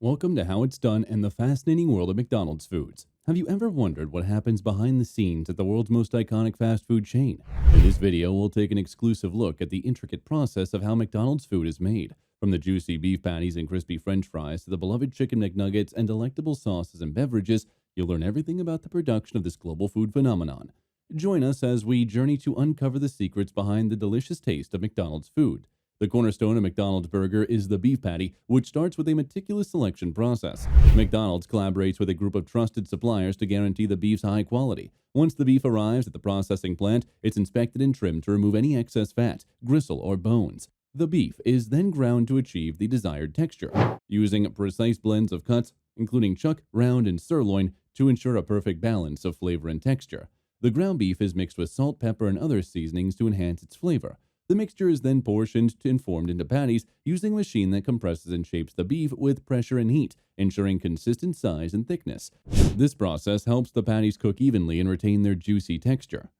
Welcome to How It's Done and the fascinating world of McDonald's foods. Have you ever wondered what happens behind the scenes at the world's most iconic fast food chain? In this video, we'll take an exclusive look at the intricate process of how McDonald's food is made. From the juicy beef patties and crispy French fries to the beloved Chicken McNuggets and delectable sauces and beverages, you'll learn everything about the production of this global food phenomenon. Join us as we journey to uncover the secrets behind the delicious taste of McDonald's food. The cornerstone of McDonald's burger is the beef patty, which starts with a meticulous selection process. McDonald's collaborates with a group of trusted suppliers to guarantee the beef's high quality. Once the beef arrives at the processing plant, it's inspected and trimmed to remove any excess fat, gristle, or bones. The beef is then ground to achieve the desired texture, using precise blends of cuts, including chuck, round, and sirloin, to ensure a perfect balance of flavor and texture. The ground beef is mixed with salt, pepper, and other seasonings to enhance its flavor. The mixture is then portioned and formed into patties using a machine that compresses and shapes the beef with pressure and heat, ensuring consistent size and thickness. This process helps the patties cook evenly and retain their juicy texture.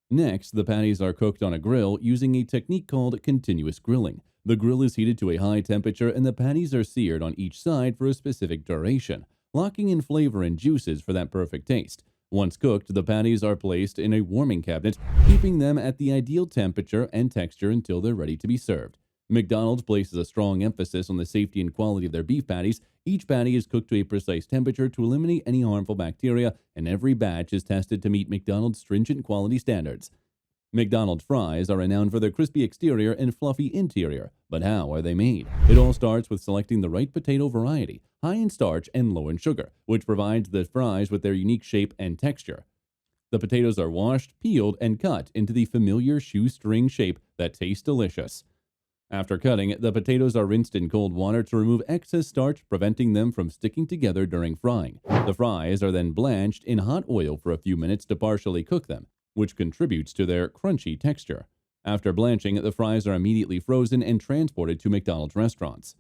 Next, the patties are cooked on a grill using a technique called continuous grilling. The grill is heated to a high temperature and the patties are seared on each side for a specific duration, locking in flavor and juices for that perfect taste. Once cooked, the patties are placed in a warming cabinet, keeping them at the ideal temperature and texture until they're ready to be served. McDonald's places a strong emphasis on the safety and quality of their beef patties. Each patty is cooked to a precise temperature to eliminate any harmful bacteria, and every batch is tested to meet McDonald's stringent quality standards. McDonald's fries are renowned for their crispy exterior and fluffy interior, but how are they made? It all starts with selecting the right potato variety, high in starch and low in sugar, which provides the fries with their unique shape and texture. The potatoes are washed, peeled, and cut into the familiar shoestring shape that tastes delicious. After cutting, the potatoes are rinsed in cold water to remove excess starch, preventing them from sticking together during frying. The fries are then blanched in hot oil for a few minutes to partially cook them, which contributes to their crunchy texture. After blanching, the fries are immediately frozen and transported to McDonald's restaurants.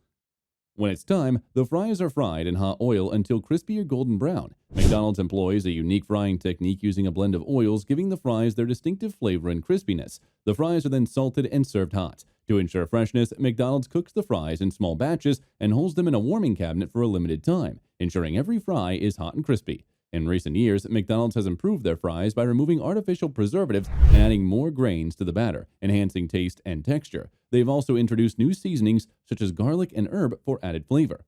When it's time, the fries are fried in hot oil until crispy or golden brown. McDonald's employs a unique frying technique using a blend of oils, giving the fries their distinctive flavor and crispiness. The fries are then salted and served hot. To ensure freshness, McDonald's cooks the fries in small batches and holds them in a warming cabinet for a limited time, ensuring every fry is hot and crispy. In recent years, McDonald's has improved their fries by removing artificial preservatives and adding more grains to the batter, enhancing taste and texture. They've also introduced new seasonings such as garlic and herb for added flavor.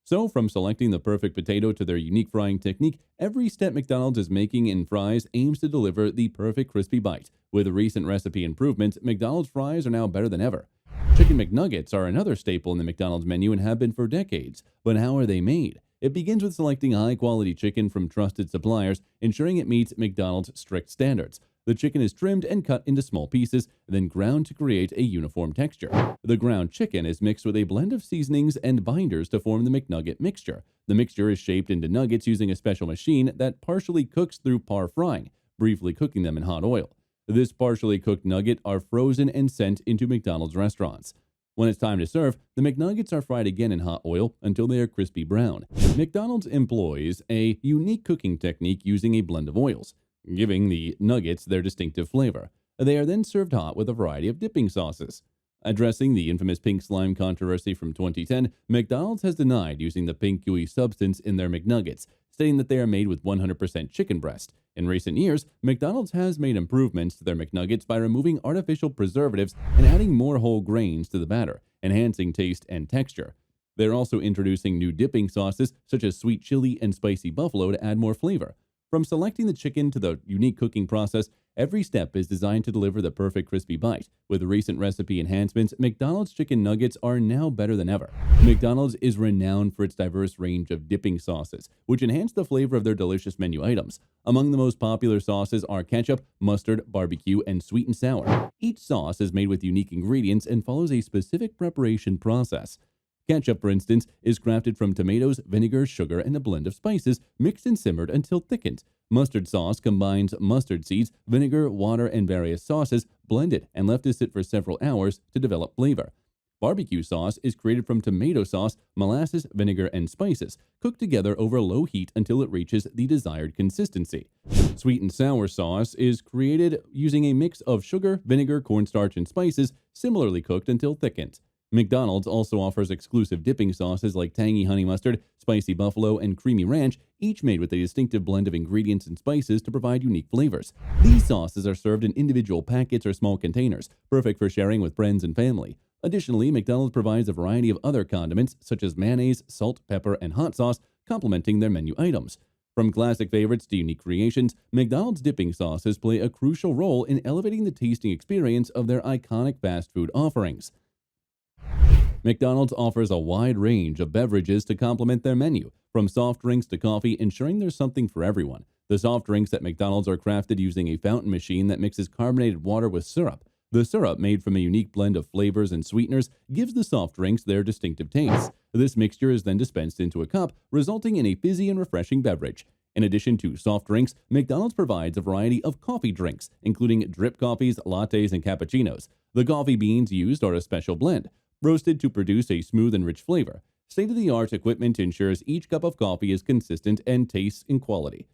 So, from selecting the perfect potato to their unique frying technique, every step McDonald's is making in fries aims to deliver the perfect crispy bite. With recent recipe improvements, McDonald's fries are now better than ever. Chicken McNuggets are another staple in the McDonald's menu and have been for decades. But how are they made? It begins with selecting high-quality chicken from trusted suppliers, ensuring it meets McDonald's strict standards. The chicken is trimmed and cut into small pieces, then ground to create a uniform texture. The ground chicken is mixed with a blend of seasonings and binders to form the McNugget mixture. The mixture is shaped into nuggets using a special machine that partially cooks through par frying, briefly cooking them in hot oil. This partially cooked nugget are frozen and sent into McDonald's restaurants. When it's time to serve, the McNuggets are fried again in hot oil until they are crispy brown. McDonald's employs a unique cooking technique using a blend of oils, giving the nuggets their distinctive flavor. They are then served hot with a variety of dipping sauces. Addressing the infamous pink slime controversy from 2010, McDonald's has denied using the pink gooey substance in their McNuggets, stating that they are made with 100% chicken breast. In recent years, McDonald's has made improvements to their McNuggets by removing artificial preservatives and adding more whole grains to the batter, enhancing taste and texture. They're also introducing new dipping sauces such as sweet chili and spicy buffalo to add more flavor. From selecting the chicken to the unique cooking process, every step is designed to deliver the perfect crispy bite. With recent recipe enhancements, McDonald's chicken nuggets are now better than ever. McDonald's is renowned for its diverse range of dipping sauces, which enhance the flavor of their delicious menu items. Among the most popular sauces are ketchup, mustard, barbecue, and sweet and sour. Each sauce is made with unique ingredients and follows a specific preparation process. Ketchup, for instance, is crafted from tomatoes, vinegar, sugar, and a blend of spices, mixed and simmered until thickened. Mustard sauce combines mustard seeds, vinegar, water, and various sauces, blended and left to sit for several hours to develop flavor. Barbecue sauce is created from tomato sauce, molasses, vinegar, and spices, cooked together over low heat until it reaches the desired consistency. Sweet and sour sauce is created using a mix of sugar, vinegar, cornstarch, and spices, similarly cooked until thickened. McDonald's also offers exclusive dipping sauces like tangy honey mustard, spicy buffalo, and creamy ranch, each made with a distinctive blend of ingredients and spices to provide unique flavors. These sauces are served in individual packets or small containers, perfect for sharing with friends and family. Additionally, McDonald's provides a variety of other condiments such as mayonnaise, salt, pepper, and hot sauce, complementing their menu items. From classic favorites to unique creations, McDonald's dipping sauces play a crucial role in elevating the tasting experience of their iconic fast food offerings. McDonald's offers a wide range of beverages to complement their menu, from soft drinks to coffee, ensuring there's something for everyone. The soft drinks at McDonald's are crafted using a fountain machine that mixes carbonated water with syrup. The syrup, made from a unique blend of flavors and sweeteners, gives the soft drinks their distinctive taste. This mixture is then dispensed into a cup, resulting in a fizzy and refreshing beverage. In addition to soft drinks, McDonald's provides a variety of coffee drinks, including drip coffees, lattes, and cappuccinos. The coffee beans used are a special blend, roasted to produce a smooth and rich flavor. State-of-the-art equipment ensures each cup of coffee is consistent and tastes in quality.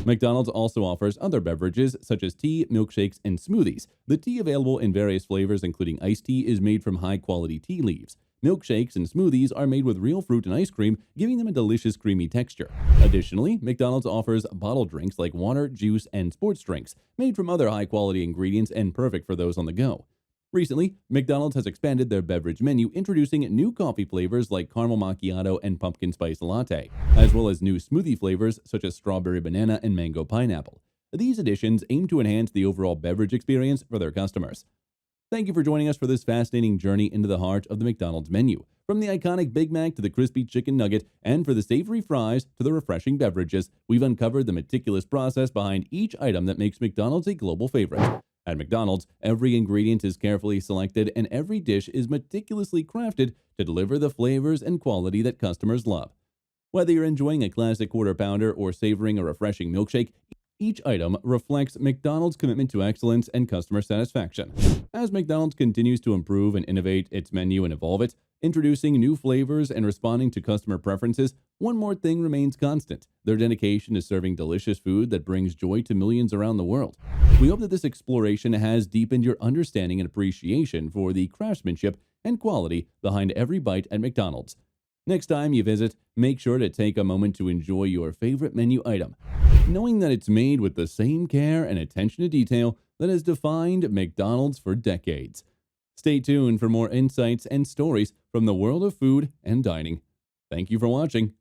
McDonald's also offers other beverages such as tea, milkshakes, and smoothies. The tea, available in various flavors including iced tea, is made from high-quality tea leaves. Milkshakes and smoothies are made with real fruit and ice cream, giving them a delicious creamy texture. Additionally, McDonald's offers bottled drinks like water, juice, and sports drinks, made from other high-quality ingredients and perfect for those on the go. Recently, McDonald's has expanded their beverage menu, introducing new coffee flavors like caramel macchiato and pumpkin spice latte, as well as new smoothie flavors such as strawberry banana and mango pineapple. These additions aim to enhance the overall beverage experience for their customers. Thank you for joining us for this fascinating journey into the heart of the McDonald's menu. From the iconic Big Mac to the crispy chicken nugget, and for the savory fries to the refreshing beverages, we've uncovered the meticulous process behind each item that makes McDonald's a global favorite. At McDonald's, every ingredient is carefully selected and every dish is meticulously crafted to deliver the flavors and quality that customers love. Whether you're enjoying a classic quarter pounder or savoring a refreshing milkshake, each item reflects McDonald's commitment to excellence and customer satisfaction. As McDonald's continues to improve and innovate its menu and evolve it, introducing new flavors and responding to customer preferences, one more thing remains constant: their dedication to serving delicious food that brings joy to millions around the world. We hope that this exploration has deepened your understanding and appreciation for the craftsmanship and quality behind every bite at McDonald's. Next time you visit, make sure to take a moment to enjoy your favorite menu item, knowing that it's made with the same care and attention to detail that has defined McDonald's for decades. Stay tuned for more insights and stories from the world of food and dining. Thank you for watching.